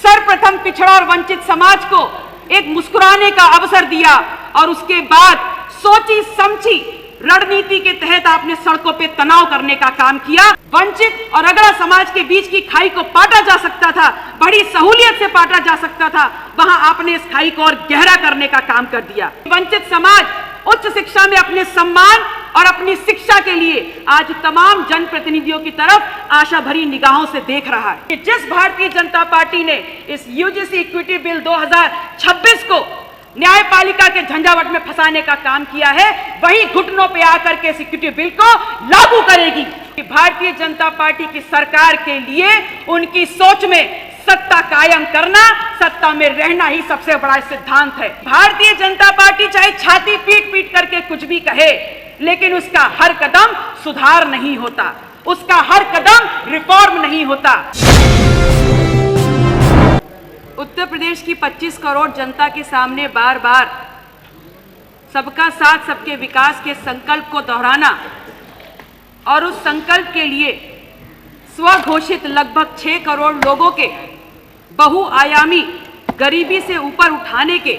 सर्वप्रथम पिछड़ा और वंचित समाज को एक मुस्कुराने का अवसर दिया और उसके बाद सोची समझी रणनीति के तहत आपने सड़कों पे तनाव करने का काम किया। वंचित और अगड़ा समाज के बीच की खाई को पाटा जा सकता था, बड़ी सहूलियत से पाटा जा सकता था, वहां आपने इस खाई को और गहरा करने का काम कर दिया। वंचित समाज उच्च शिक्षा में अपने सम्मान और अपनी शिक्षा के लिए आज तमाम जनप्रतिनिधियों की तरफ आशा भरी निगाहों से देख रहा है कि जिस भारतीय जनता पार्टी ने इस यूजीसी इक्विटी बिल 2026 को न्यायपालिका के झंझावट में फंसाने का काम किया है, वही घुटनों पे आकर के इस इक्विटी बिल को लागू करेगी। भारतीय जनता पार्टी की सरकार के लिए उनकी सोच में सत्ता कायम करना, सत्ता में रहना ही सबसे बड़ा सिद्धांत है। भारतीय जनता पार्टी चाहे छाती पीट पीट करके कुछ भी कहे, लेकिन उसका हर कदम सुधार नहीं होता, उसका हर कदम रिफॉर्म नहीं होता। उत्तर प्रदेश की 25 करोड़ जनता के सामने बार बार सबका साथ सबके विकास के संकल्प को दोहराना और उस संकल्प के लिए स्वघोषित लगभग 6 करोड़ लोगों के बहुआयामी गरीबी से ऊपर उठाने के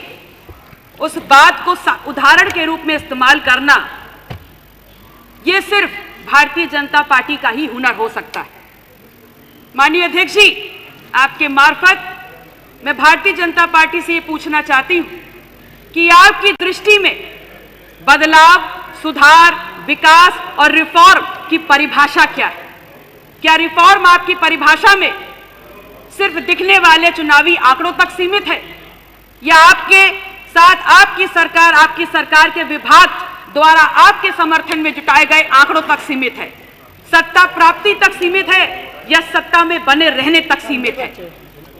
उस बात को उदाहरण के रूप में इस्तेमाल करना, ये सिर्फ भारतीय जनता पार्टी का ही हुनर हो सकता है। माननीय अध्यक्ष जी, आपके मार्फत मैं भारतीय जनता पार्टी से ये पूछना चाहती हूं कि आपकी दृष्टि में बदलाव, सुधार, विकास और रिफॉर्म की परिभाषा क्या है? क्या रिफॉर्म आपकी परिभाषा में सिर्फ दिखने वाले चुनावी आंकड़ों तक सीमित है, या आपके साथ आपकी सरकार के विभाग द्वारा आपके समर्थन में जुटाए गए आंकड़ों तक सीमित है? सत्ता प्राप्ति तक सीमित है या सत्ता में बने रहने तक सीमित है?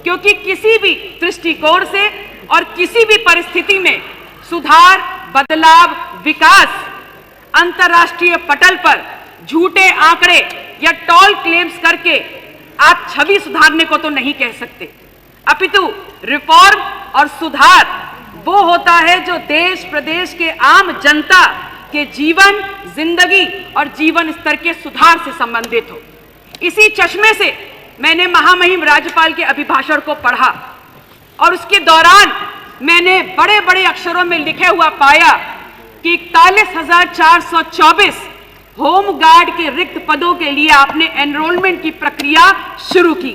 क्योंकि किसी भी दृष्टिकोण से और किसी भी परिस्थिति में सुधार, बदलाव, विकास अंतर्राष्ट्रीय पटल पर झूठे आंकड़े या टॉल क्लेम्स करके आप छवि सुधारने को तो नहीं कह सकते, अपितु रिफॉर्म और सुधार वो होता है जो देश प्रदेश के आम जनता के जीवन, जिंदगी और जीवन स्तर के सुधार से संबंधित हो। इसी चश्मे से मैंने महामहिम राज्यपाल के अभिभाषण को पढ़ा और उसके दौरान मैंने बड़े बड़े अक्षरों में लिखे हुआ पाया कि 41,424 होमगार्ड के रिक्त पदों के लिए आपने एनरोलमेंट की प्रक्रिया शुरू की।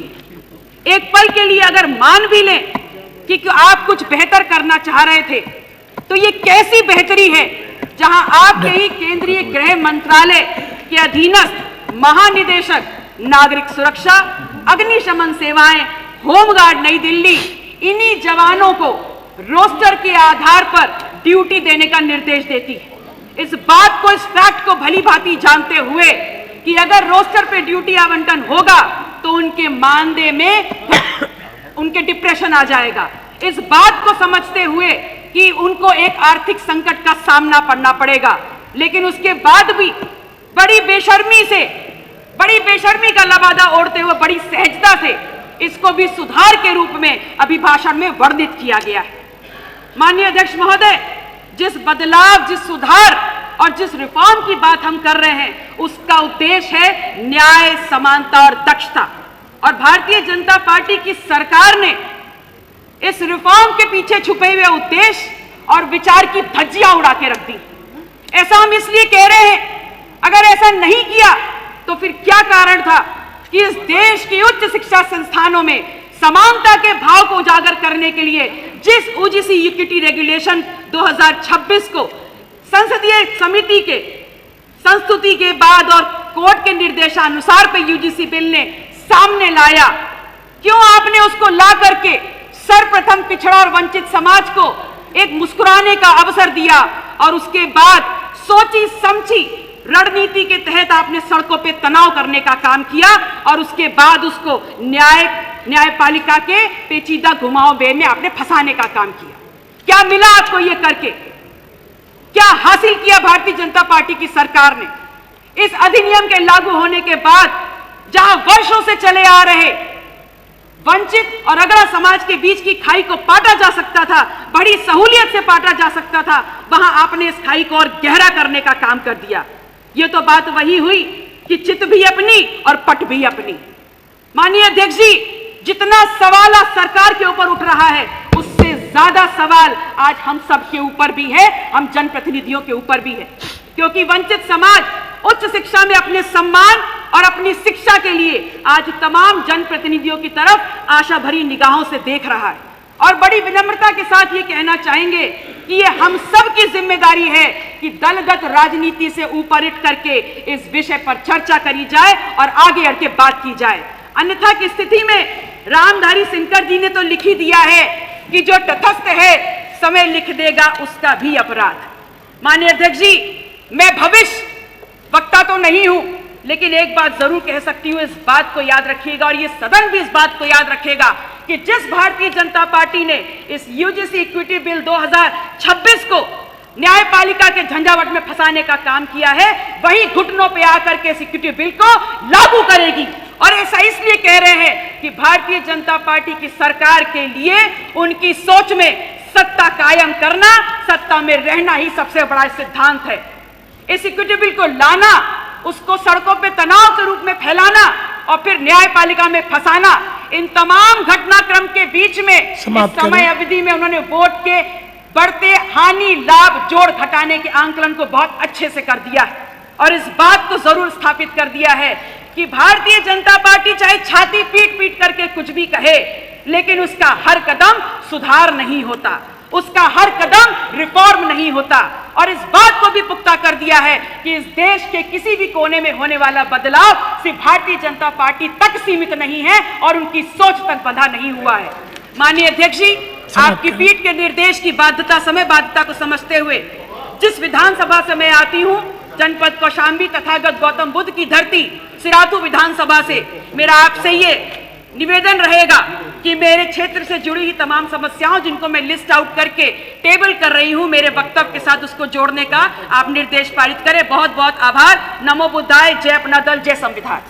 एक पल के लिए अगर मान भी लें कि आप कुछ बेहतर करना चाह रहे थे, तो ये कैसी बेहतरी है जहां आपके ही केंद्रीय गृह मंत्रालय के अधीनस्थ महानिदेशक नागरिक सुरक्षा, अग्निशमन सेवाएं, होमगार्ड नई दिल्ली इन्हीं जवानों को रोस्टर के आधार पर ड्यूटी देने का निर्देश देती है। इस बात को, इस फैक्ट को भली भांति जानते हुए कि अगर रोस्टर पे ड्यूटी आवंटन होगा तो उनके मानदेय में उनके डिप्रेशन आ जाएगा, इस बात को समझते हुए कि उनको एक आर्थिक संकट का सामना करना पड़ेगा, लेकिन उसके बाद भी बड़ी बेशर्मी का लबादा ओढ़ते हुए बड़ी सहजता से इसको भी सुधार के रूप में अभिभाषण में वर्णित किया गया है। माननीय अध्यक्ष महोदय, जिस बदलाव, जिस सुधार और जिस रिफॉर्म की बात हम कर रहे हैं, उसका उद्देश्य है न्याय, समानता और दक्षता। और भारतीय जनता पार्टी की सरकार ने इस रिफॉर्म के पीछे छुपे हुए उद्देश्य और विचार की धज्जियां उड़ा के रख दी। ऐसा हम इसलिए कह रहे हैं, अगर ऐसा नहीं किया तो फिर क्या कारण था कि इस देश की उच्च शिक्षा संस्थानों में समानता के भाव को उजागर करने के लिए जिस यूजीसी इक्विटी रेगुलेशन 2026 को संसदीय समिति के संस्तुति के बाद और कोर्ट के निर्देशानुसार पे यूजीसी बिल ने सामने लाया, क्यों आपने उसको ला करके सर्वप्रथम पिछड़ा और वंचित समाज को एक मुस्कुराने का अवसर दिया और उसके बाद सोची समझी रणनीति के तहत आपने सड़कों पे तनाव करने का काम किया और उसके बाद उसको न्यायपालिका के पेचीदा घुमाव बे में आपने फंसाने का काम किया। क्या मिला आपको ये करके? क्या हासिल किया भारतीय जनता पार्टी की सरकार ने? इस अधिनियम के लागू होने के बाद जहां वर्षों से चले आ रहे वंचित और अगड़ा समाज के बीच की खाई को पाटा जा सकता था, बड़ी सहूलियत से पाटा जा सकता था, वहां आपने इस खाई को और गहरा करने का काम कर दिया। ये तो बात वही हुई कि चित भी अपनी और पट भी अपनी। माननीय अध्यक्ष जी, जितना सवाल आज सरकार के ऊपर उठ रहा है उससे ज्यादा सवाल आज हम सब के ऊपर भी है, हम जनप्रतिनिधियों के ऊपर भी है। क्योंकि वंचित समाज उच्च शिक्षा में अपने सम्मान और अपनी शिक्षा के लिए आज तमाम जनप्रतिनिधियों की तरफ आशा भरी निगाहों से देख रहा है। और बड़ी विनम्रता के साथ ये कहना चाहेंगे कि ये हम सब की जिम्मेदारी है कि दलगत राजनीति से ऊपर उठ करके इस विषय पर चर्चा करी जाए और आगे बढ़ के बात की जाए। अन्यथा की स्थिति में रामधारी सिंकर जी ने तो लिख ही दिया है कि जो तटस्थ है समय लिख देगा उसका भी अपराध। माननीय अध्यक्ष जी, मैं भविष्य वक्ता तो नहीं हूं, लेकिन एक बात जरूर कह सकती हूं, इस बात को याद रखिएगा और ये सदन भी इस बात को याद रखेगा कि जिस भारतीय जनता पार्टी ने इस यूजीसी इक्विटी बिल 2026 को न्यायपालिका के झंझावट में फंसाने का काम किया है, वही घुटनों पे आकर के इस इक्विटी बिल को लागू करेगी। और ऐसा इसलिए कह रहे हैं कि भारतीय जनता पार्टी की सरकार के लिए उनकी सोच में सत्ता कायम करना, सत्ता में रहना ही सबसे बड़ा सिद्धांत है। इस इक्विटी बिल को लाना, उसको सड़कों पे तनाव के रूप में फैलाना और फिर न्यायपालिका में फंसाना, इन तमाम घटनाक्रम के बीच में इस समय अवधि में उन्होंने वोट के बढ़ते हानि लाभ जोड़ घटाने के आंकलन को बहुत अच्छे से कर दिया है और इस बात को जरूर स्थापित कर दिया है कि भारतीय जनता पार्टी चाहे छाती पीट पीट करके कुछ भी कहे, लेकिन उसका हर कदम सुधार नहीं होता, उसका हर कदम रिफॉर्म नहीं होता। और इस बात को भी पुख्ता कर दिया है कि इस देश के किसी भी कोने में होने वाला बदलाव सिर्फ भारतीय जनता पार्टी तक सीमित नहीं है और उनकी सोच तक बंधा नहीं हुआ है। माननीय अध्यक्ष जी, आपकी पीठ के निर्देश की बाध्यता, समय बाध्यता को समझते हुए जिस विधानसभा से मैं आती हूं, जनपद कौशाम्बी तथागत गौतम बुद्ध की धरती सिराथू विधानसभा से, मेरा आपसे ये निवेदन रहेगा कि मेरे क्षेत्र से जुड़ी हुई तमाम समस्याओं जिनको मैं लिस्ट आउट करके टेबल कर रही हूं, मेरे वक्तव्य के साथ उसको जोड़ने का आप निर्देश पारित करें। बहुत बहुत आभार। नमो बुद्धाय। जय अपना दल, जय संविधान।